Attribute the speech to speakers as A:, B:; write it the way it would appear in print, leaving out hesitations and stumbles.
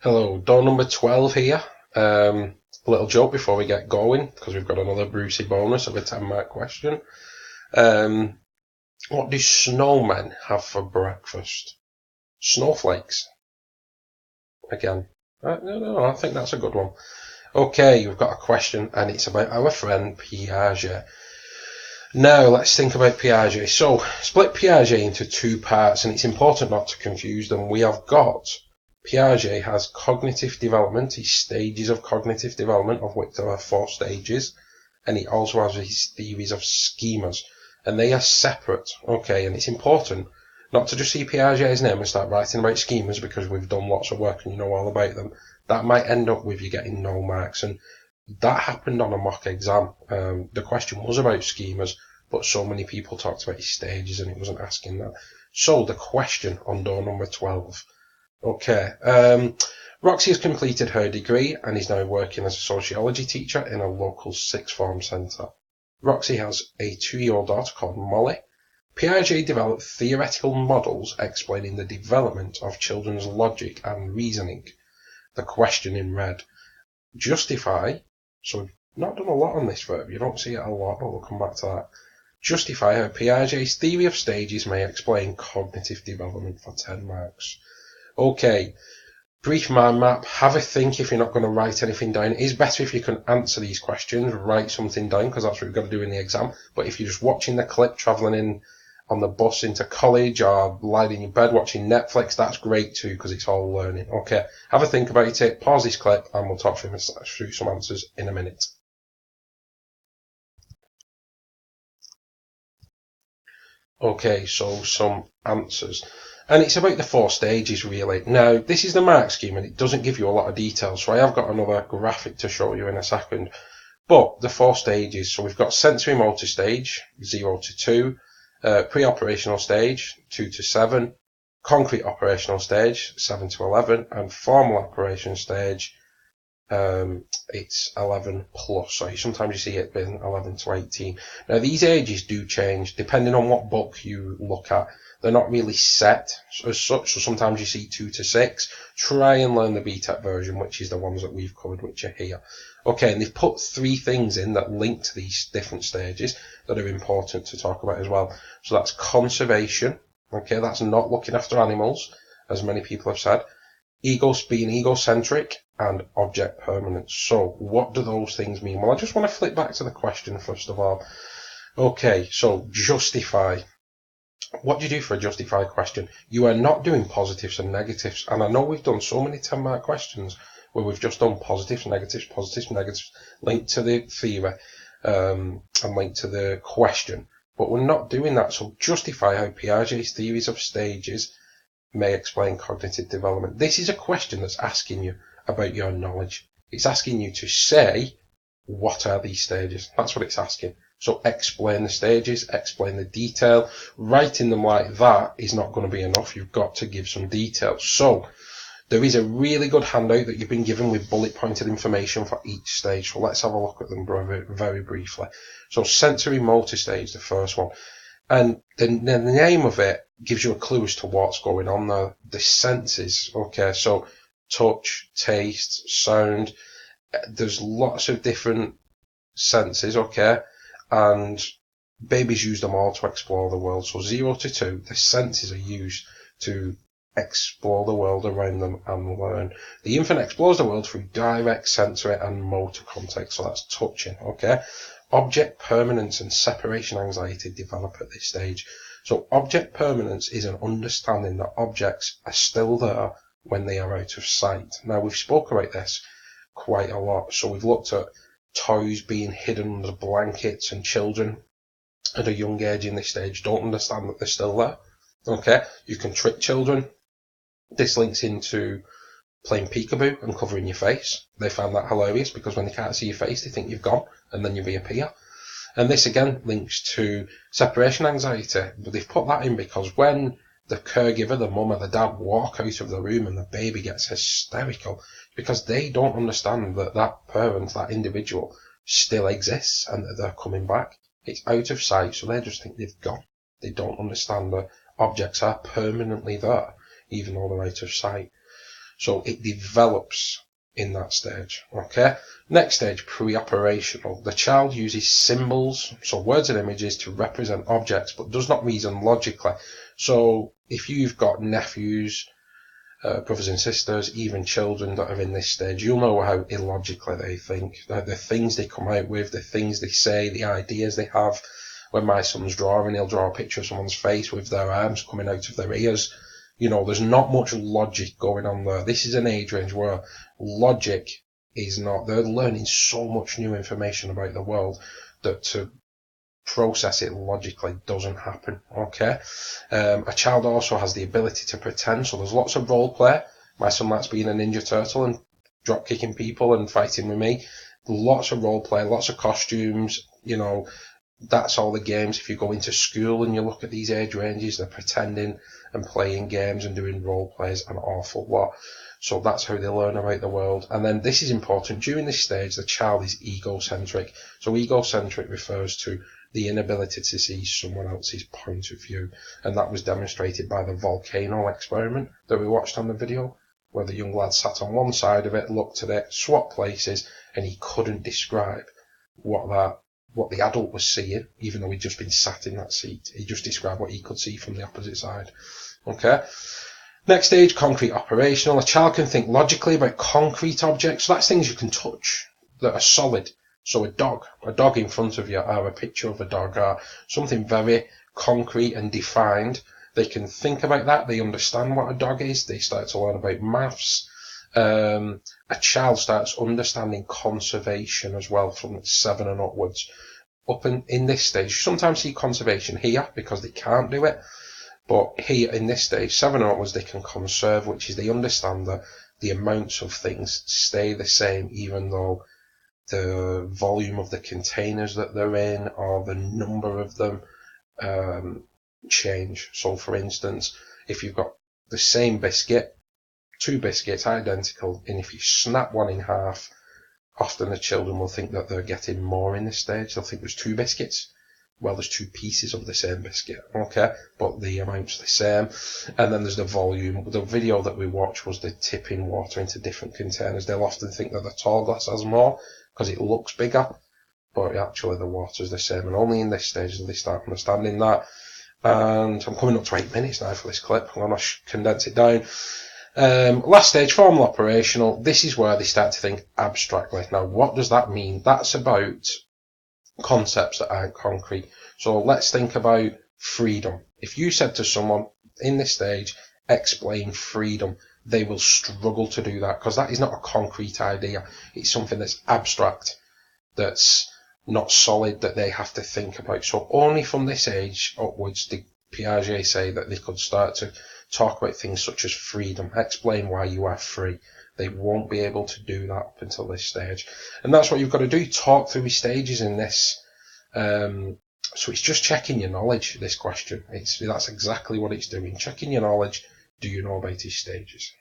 A: Hello, door number 12 here. A little joke before we get going, because we've got another Brucey bonus of a 10-mark question. Um, what do snowmen have for breakfast? Snowflakes. Again. No, I think that's a good one. Okay, we've got a question, and it's about our friend Piaget. Now, let's think about Piaget. So, split Piaget into two parts, and it's important not to confuse them. We have got Piaget has cognitive development, his stages of cognitive development, of which there are 4 stages, and he also has his theories of schemas, and they are separate. Okay, and it's important not to just see Piaget's name and start writing about schemas because we've done lots of work and you know all about them. That might end up with you getting no marks, and that happened on a mock exam. The question was about schemas, but so many people talked about his stages and it wasn't asking that. So the question on door number 12. Okay, Roxy has completed her degree and is now working as a sociology teacher in a local sixth form centre. Roxy has a 2-year-old daughter called Molly. Piaget developed theoretical models explaining the development of children's logic and reasoning. The question in red. Justify, so we've not done a lot on this verb, you don't see it a lot, but we'll come back to that. Justify how Piaget's theory of stages may explain cognitive development for 10 marks. Okay, brief mind map, have a think if you're not going to write anything down. It is better if you can answer these questions, write something down, because that's what you've got to do in the exam. But if you're just watching the clip, travelling in on the bus into college or lying in your bed watching Netflix, that's great too, because it's all learning. Okay, have a think about it, pause this clip, and we'll talk through some answers in a minute. Okay, so some answers. And it's about the 4 stages, really. Now, this is the mark scheme, and it doesn't give you a lot of detail, so I have got another graphic to show you in a second. But the 4 stages, so we've got sensory motor stage, 0 to 2, pre-operational stage, 2 to 7, concrete operational stage, 7 to 11, and formal operation stage, it's 11 plus. So sometimes you see it being 11 to 18. Now these ages do change depending on what book you look at. They're not really set as such, so sometimes you see 2 to 6. Try and learn the BTEC version, which is the ones that we've covered, which are here. Okay, and they've put 3 things in that link to these different stages that are important to talk about as well. So that's conservation. Okay, that's not looking after animals, as many people have said. Being egocentric, and object permanence. So what do those things mean? Well, I just want to flip back to the question first of all. Okay, so justify. What do you do for a justify question? You are not doing positives and negatives. And I know we've done so many 10-mark questions where we've just done positives, negatives, linked to the theory, and linked to the question. But we're not doing that. So justify how Piaget's theories of stages may explain cognitive development. This is a question that's asking you about your knowledge. It's asking you to say, what are these stages? That's what it's asking. So explain the stages, explain the detail. Writing them like that is not going to be enough. You've got to give some detail. So there is a really good handout that you've been given with bullet pointed information for each stage. So let's have a look at them very briefly. So sensory motor stage, the first one. And the name of it gives you a clue as to what's going on there. The senses, okay, so touch, taste, sound. There's lots of different senses, okay, and babies use them all to explore the world. So 0 to 2, the senses are used to explore the world around them and learn. The infant explores the world through direct sensory and motor contact, so that's touching, okay. Object permanence and separation anxiety develop at this stage. So object permanence is an understanding that objects are still there when they are out of sight. Now we've spoke about this quite a lot. So we've looked at toys being hidden under blankets, and children at a young age in this stage don't understand that they're still there. Okay, you can trick children. This links into playing peekaboo and covering your face. They find that hilarious because when they can't see your face, they think you've gone and then you reappear. And this again links to separation anxiety. But they've put that in because when the caregiver, the mum or the dad, walk out of the room and the baby gets hysterical, because they don't understand that that parent, that individual, still exists and that they're coming back. It's out of sight, so they just think they've gone. They don't understand that objects are permanently there, even though they're out of sight. So it develops in that stage. Okay. Next stage, pre-operational. The child uses symbols, so words and images, to represent objects, but does not reason logically. So if you've got nephews, brothers and sisters, even children that are in this stage, you'll know how illogically they think. The things they come out with, the things they say, the ideas they have. When my son's drawing, he'll draw a picture of someone's face with their arms coming out of their ears. You know, there's not much logic going on there. This is an age range where logic is not, they're learning so much new information about the world that to process it logically doesn't happen. Okay. A child also has the ability to pretend, so there's lots of role play. My son likes being a Ninja Turtle and drop kicking people and fighting with me. Lots of role play, lots of costumes, you know. That's all the games. If you go into school and you look at these age ranges, they're pretending and playing games and doing role plays an awful lot. So that's how they learn about the world. And then this is important. During this stage, the child is egocentric. So egocentric refers to the inability to see someone else's point of view. And that was demonstrated by the volcano experiment that we watched on the video, where the young lad sat on one side of it, looked at it, swapped places, and he couldn't describe what the adult was seeing, even though he'd just been sat in that seat. He just described what he could see from the opposite side. Okay. Next stage, concrete operational. A child can think logically about concrete objects. So that's things you can touch that are solid. So a dog in front of you, or a picture of a dog, or something very concrete and defined. They can think about that. They understand what a dog is. They start to learn about maths. A child starts understanding conservation as well from 7 and upwards. Up in this stage, you sometimes see conservation here because they can't do it. But here in this stage, 7 and upwards, they can conserve, which is they understand that the amounts of things stay the same even though the volume of the containers that they're in or the number of them change. So for instance, if you've got the same biscuit, 2 biscuits identical, and if you snap one in half, often the children will think that they're getting more in this stage. They'll think there's 2 biscuits. Well, there's 2 pieces of the same biscuit, okay, but the amount's the same. And then there's the volume. The video that we watched was the tipping water into different containers. They'll often think that the tall glass has more because it looks bigger, but actually the water's the same. And only in this stage do they start understanding that. And I'm coming up to 8 minutes now for this clip. I'm going to condense it down. Last stage, formal operational. This is where they start to think abstractly. Now, what does that mean? That's about concepts that aren't concrete. So let's think about freedom. If you said to someone in this stage, explain freedom, they will struggle to do that because that is not a concrete idea. It's something that's abstract, that's not solid, that they have to think about. So only from this age upwards did Piaget say that they could start to talk about things such as freedom, explain why you are free. They won't be able to do that up until this stage. And that's what you've got to do, talk through his stages in this. So it's just checking your knowledge, this question. That's exactly what it's doing, checking your knowledge. Do you know about his stages?